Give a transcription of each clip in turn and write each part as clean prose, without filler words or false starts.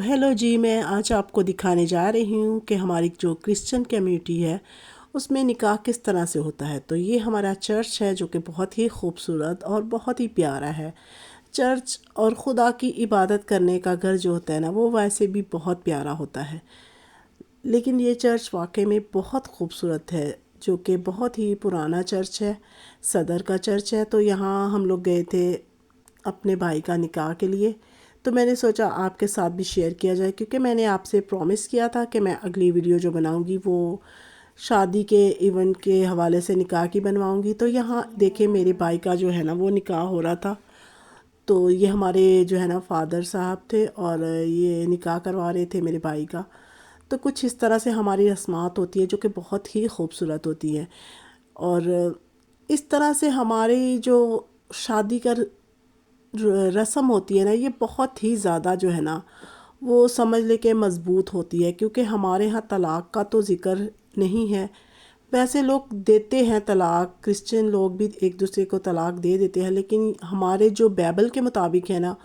Hello जी, मैं आज आपको दिखाने जा रही हूँ कि हमारी जो क्रिश्चियन कम्युनिटी है उसमें निकाह किस तरह से होता है। तो ये हमारा चर्च है जो कि बहुत ही खूबसूरत और बहुत ही प्यारा है। चर्च और खुदा की इबादत करने का घर जो होता है ना, वो वैसे भी बहुत प्यारा होता है, लेकिन ये चर्च वाकई में बहुत खूबसूरत है, जो कि बहुत ही पुराना चर्च है, सदर का चर्च है। तो यहाँ हम लोग गए थे अपने भाई का निकाह के लिए। तो मैंने सोचा आपके साथ भी शेयर किया जाए, क्योंकि मैंने आपसे प्रॉमिस किया था कि मैं अगली वीडियो जो बनाऊंगी वो शादी के इवेंट के हवाले से निकाह की बनवाऊंगी। तो यहाँ देखिए मेरे भाई का जो है ना वो निकाह हो रहा था। तो ये हमारे जो है ना फादर साहब थे और ये निकाह करवा रहे थे मेरे भाई का। तो कुछ इस तरह से हमारी रस्मात होती है जो कि बहुत ही खूबसूरत होती है। और इस तरह से हमारी जो शादी का रस्म होती है ना, ये बहुत ही ज़्यादा जो है ना वो समझ ले के मज़बूत होती है, क्योंकि हमारे यहाँ तलाक़ का तो ज़िक्र नहीं है। वैसे लोग देते हैं तलाक़, क्रिश्चियन लोग भी एक दूसरे को तलाक़ दे देते हैं, लेकिन हमारे जो बाइबल के मुताबिक है ना,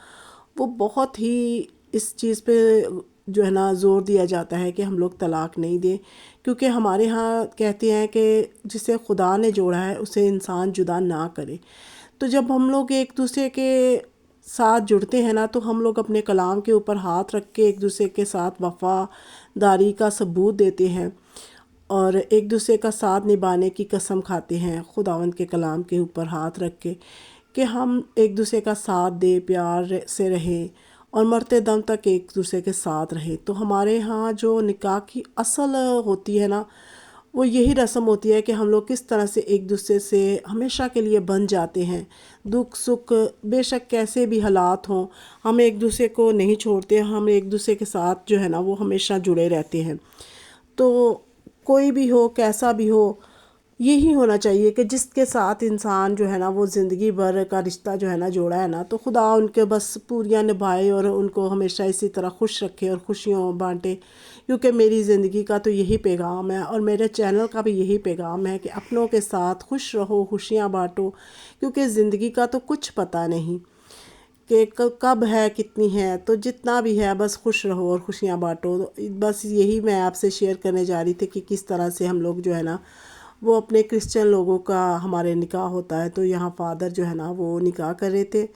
वो बहुत ही इस चीज़ पे जो है ना ज़ोर दिया जाता है कि हम लोग तलाक़ नहीं दें। क्योंकि हमारे यहाँ कहते हैं कि जिसे खुदा ने जोड़ा है उसे इंसान जुदा ना करे। तो जब हम लोग एक दूसरे के साथ जुड़ते हैं ना, तो हम लोग अपने कलाम के ऊपर हाथ रख के एक दूसरे के साथ वफ़ादारी का सबूत देते हैं और एक दूसरे का साथ निभाने की कसम खाते हैं खुदावंद के कलाम के ऊपर हाथ रख के, कि हम एक दूसरे का साथ दे, प्यार से रहें और मरते दम तक एक दूसरे के साथ रहें। तो हमारे यहाँ जो निकाह की असल होती है ना, वो यही रस्म होती है कि हम लोग किस तरह से एक दूसरे से हमेशा के लिए बन जाते हैं। दुख सुख बेशक कैसे भी हालात हों, हम एक दूसरे को नहीं छोड़ते, हम एक दूसरे के साथ जो है ना वो हमेशा जुड़े रहते हैं। तो कोई भी हो, कैसा भी हो, यही होना चाहिए कि जिसके साथ इंसान जो है ना वो ज़िंदगी भर का रिश्ता जो है ना जोड़ा है ना, तो खुदा उनके बस पूरियां निभाए और उनको हमेशा इसी तरह खुश रखे और खुशियों बांटे। क्योंकि मेरी ज़िंदगी का तो यही पैगाम है और मेरे चैनल का भी यही पैगाम है कि अपनों के साथ खुश रहो, खुशियाँ बांटो, क्योंकि ज़िंदगी का तो कुछ पता नहीं कि कब है, कितनी है। तो जितना भी है बस खुश रहो और खुशियाँ बांटो। तो बस यही मैं आपसे शेयर करने जा रही थी कि किस तरह से हम लोग जो है ना वो अपने क्रिश्चियन लोगों का हमारे निकाह होता है। तो यहाँ फादर जो है ना वो निकाह कर रहे थे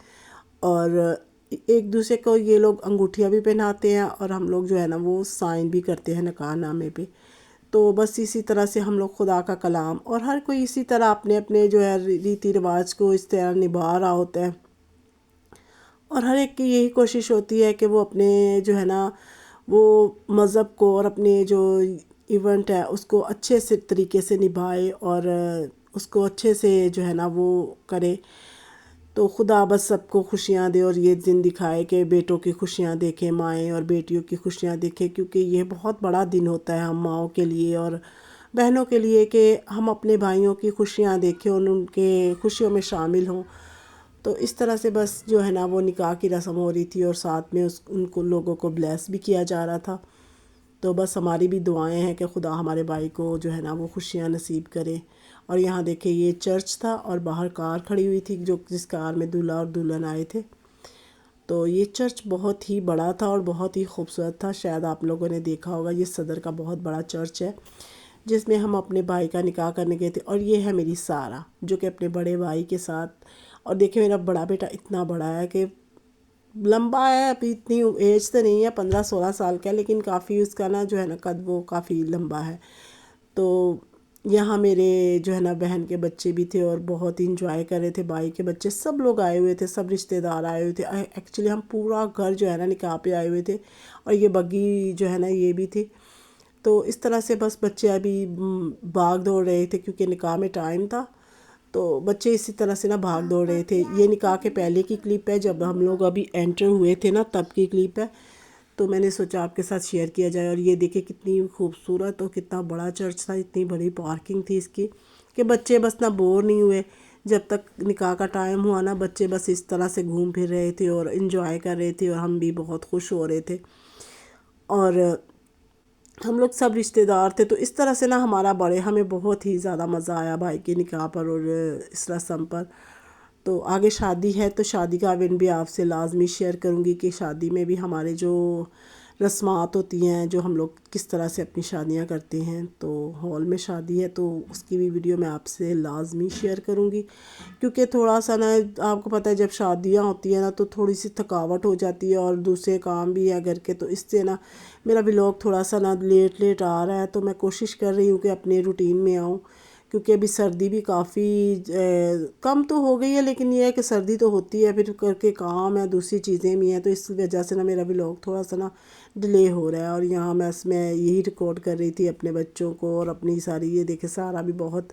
और एक दूसरे को ये लोग अंगूठियाँ भी पहनाते हैं और हम लोग जो है ना वो साइन भी करते हैं निकाह नामे पे। तो बस इसी तरह से हम लोग खुदा का कलाम और हर कोई इसी तरह अपने अपने जो है रीति रिवाज को इस तरह निभा रहा होता है। और हर एक की यही कोशिश होती है कि वो अपने जो है ना वो मज़हब को और अपने जो इवेंट है उसको अच्छे से तरीके से निभाए और उसको अच्छे से जो है ना वो करे। तो खुदा बस सबको खुशियाँ दे और ये दिन दिखाए कि बेटों की खुशियाँ देखें माएँ और बेटियों की खुशियाँ देखें, क्योंकि ये बहुत बड़ा दिन होता है हम माँओं के लिए और बहनों के लिए कि हम अपने भाइयों की खुशियाँ देखें और उनके खुशियों में शामिल हों। तो इस तरह से बस जो है ना वो निकाह की रस्म हो रही थी और साथ में उनको लोगों को ब्लेस भी किया जा रहा था। तो बस हमारी भी दुआएं हैं कि खुदा हमारे भाई को जो है ना वो खुशियाँ नसीब करे। और यहाँ देखिए ये चर्च था और बाहर कार खड़ी हुई थी जो जिस कार में दूल्हा और दुल्हन आए थे। तो ये चर्च बहुत ही बड़ा था और बहुत ही खूबसूरत था। शायद आप लोगों ने देखा होगा, ये सदर का बहुत बड़ा चर्च है जिसमें हम अपने भाई का निकाह करने गए थे। और ये है मेरी सारा जो कि अपने बड़े भाई के साथ। और देखिए मेरा बड़ा बेटा इतना बड़ा है कि लंबा है, अभी इतनी एज तो नहीं है, 15-16 साल का है, लेकिन काफ़ी उसका ना जो है ना कद वो काफ़ी लंबा है। तो यहाँ मेरे जो है ना बहन के बच्चे भी थे और बहुत ही इंजॉय कर रहे थे। भाई के बच्चे सब लोग आए हुए थे, सब रिश्तेदार आए हुए थे। एक्चुअली हम पूरा घर जो है ना निकाह पे आए हुए थे और ये बग्गी जो है ना ये भी थी। तो इस तरह से बस बच्चे अभी भाग दौड़ रहे थे क्योंकि निकाह में टाइम था। तो बच्चे इसी तरह से ना भाग दौड़ रहे थे। ये निकाह के पहले की क्लिप है, जब हम लोग अभी एंटर हुए थे ना तब की क्लिप है। तो मैंने सोचा आपके साथ शेयर किया जाए। और ये देखिए कितनी खूबसूरत और कितना बड़ा चर्च था, इतनी बड़ी पार्किंग थी इसकी कि बच्चे बस ना बोर नहीं हुए। जब तक निकाह का टाइम हुआ ना बच्चे बस इस तरह से घूम फिर रहे थे और इन्जॉय कर रहे थे और हम भी बहुत खुश हो रहे थे। और हम लोग सब रिश्तेदार थे। तो इस तरह से ना हमारा बड़े हमें बहुत ही ज़्यादा मज़ा आया भाई के निकाह पर और इस रस्म पर। तो आगे शादी है तो शादी का इवेंट भी आपसे लाजमी शेयर करूँगी कि शादी में भी हमारे जो رسمات ہوتی ہیں جو ہم لوگ کس طرح سے اپنی شادیاں کرتے ہیں. تو ہال میں شادی ہے تو اس کی بھی ویڈیو میں آپ سے لازمی شیئر کروں گی، کیونکہ تھوڑا سا نا آپ کو پتہ ہے جب شادیاں ہوتی ہیں نا تو تھوڑی سی تھکاوٹ ہو جاتی ہے اور دوسرے کام بھی ہے گھر کے، تو اس سے نا میرا ولاگ تھوڑا سا نا لیٹ آ رہا ہے. تو میں کوشش کر رہی ہوں کہ اپنے روٹین میں آؤں، کیونکہ ابھی سردی بھی کافی کم تو ہو گئی ہے، لیکن یہ ہے کہ سردی تو ہوتی ہے، پھر کر کے کام ہے، دوسری چیزیں بھی ہیں، تو اس وجہ سے نا میرا ولاگ تھوڑا سا نا ڈیلے ہو رہا ہے. اور یہاں میں یہی ریکارڈ کر رہی تھی اپنے بچوں کو اور اپنی ساری، یہ دیکھے سارا بھی بہت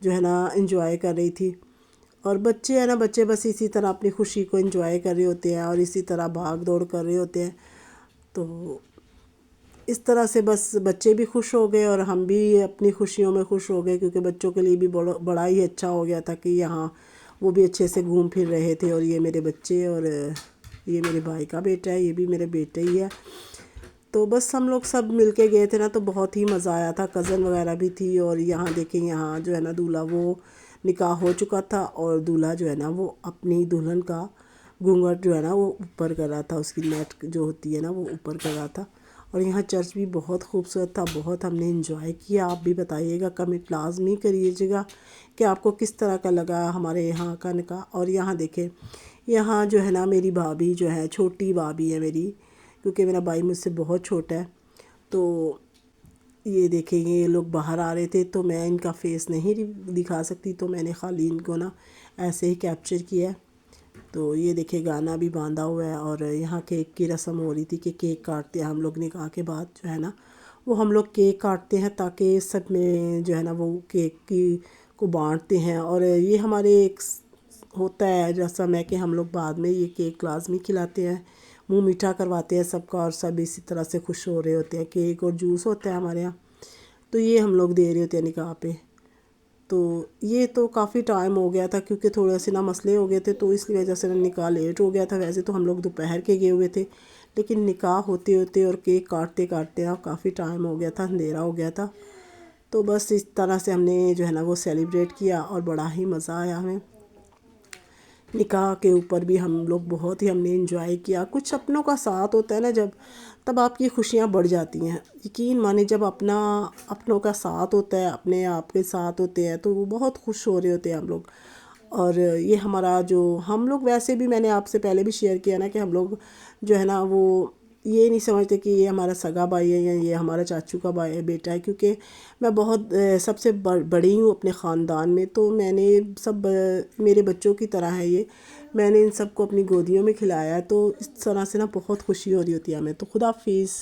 جو ہے نا انجوائے کر رہی تھی. اور بچے ہیں نا، بچے بس اسی طرح اپنی خوشی کو انجوائے کر رہے ہوتے ہیں اور اسی طرح بھاگ دوڑ کر رہے ہوتے ہیں. تو اس طرح سے بس بچے بھی خوش ہو گئے اور ہم بھی اپنی خوشیوں میں خوش ہو گئے، کیونکہ بچوں کے لیے بھی بڑا ہی اچھا ہو گیا تھا کہ یہاں وہ بھی اچھے سے گھوم پھر رہے تھے. اور یہ میرے بچے اور یہ میرے بھائی کا بیٹا ہے، یہ بھی میرے بیٹے ہی ہے. تو بس ہم لوگ سب مل کے گئے تھے نا تو بہت ہی مزہ آیا تھا. کزن وغیرہ بھی تھی. اور یہاں دیکھیں، یہاں جو ہے نا دولہا وہ نکاح ہو چکا تھا اور دولہا جو ہے نا وہ اپنی دلہن کا گھونگھٹ جو ہے نا وہ اوپر کر رہا تھا، اس کی نیٹ جو ہوتی ہے نا وہ اوپر کر رہا تھا. اور یہاں چرچ بھی بہت خوبصورت تھا، بہت ہم نے انجوائے کیا. آپ بھی بتائیے گا، کمنٹ لازمی کریے گا کہ آپ کو کس طرح کا لگا ہمارے یہاں کا نکاح. اور یہاں دیکھیں، یہاں جو ہے نا میری بھابھی جو ہے، چھوٹی بھابھی ہے میری، کیونکہ میرا بھائی مجھ سے بہت چھوٹا ہے. تو یہ دیکھیں، یہ لوگ باہر آ رہے تھے تو میں ان کا فیس نہیں دکھا سکتی، تو میں نے خالی ان کو نا ایسے ہی کیپچر کیا ہے. تو یہ دیکھیں، گانا بھی باندھا ہوا ہے اور یہاں کیک کی رسم ہو رہی تھی کہ کیک کاٹتے ہیں ہم لوگ نکاح کے بعد جو ہے نا، وہ ہم لوگ کیک کاٹتے ہیں تاکہ سب میں جو ہے نا وہ کیک کو بانٹتے ہیں. اور یہ ہمارے ایک ہوتا ہے رسم ہے کہ ہم لوگ بعد میں یہ کیک لازمی کھلاتے ہیں، منہ میٹھا کرواتے ہیں سب کا، اور سب اسی طرح سے خوش ہو رہے ہوتے ہیں. کیک اور جوس ہوتا ہے ہمارے یہاں، تو یہ ہم لوگ دے رہے ہوتے ہیں نکاح پہ. تو یہ تو کافی ٹائم ہو گیا تھا کیونکہ تھوڑے سے نا مسئلے ہو گئے تھے، تو اس وجہ سے نکاح لیٹ ہو گیا تھا. ویسے تو ہم لوگ دوپہر کے گئے ہوئے تھے، لیکن نکاح ہوتے ہوتے اور کیک کاٹتے کاٹتے کافی ٹائم ہو گیا تھا، اندھیرا ہو گیا تھا. تو بس اس طرح سے ہم نے جو ہے نا وہ سیلیبریٹ کیا اور بڑا ہی مزہ آیا ہمیں. نکاح کے اوپر بھی ہم لوگ بہت ہی ہم نے انجوائے کیا. کچھ اپنوں کا ساتھ ہوتا ہے نا جب، تب آپ کی خوشیاں بڑھ جاتی ہیں. یقین مانیں، جب اپنوں کا ساتھ ہوتا ہے، اپنے آپ کے ساتھ ہوتے ہیں تو وہ بہت خوش ہو رہے ہوتے ہیں ہم لوگ. اور یہ ہمارا جو ہم لوگ ویسے بھی، میں نے آپ سے پہلے بھی شیئر کیا نا کہ ہم لوگ جو ہے نا وہ یہ نہیں سمجھتے کہ یہ ہمارا سگا بھائی ہے یا یہ ہمارا چاچو کا بیٹا ہے، کیونکہ میں بہت سب سے بڑی ہوں اپنے خاندان میں. تو میں نے سب میرے بچوں کی طرح ہے یہ، میں نے ان سب کو اپنی گودیوں میں کھلایا ہے. تو اس طرح سے نا بہت خوشی ہو رہی ہوتی ہے ہمیں. تو خدا حافظ.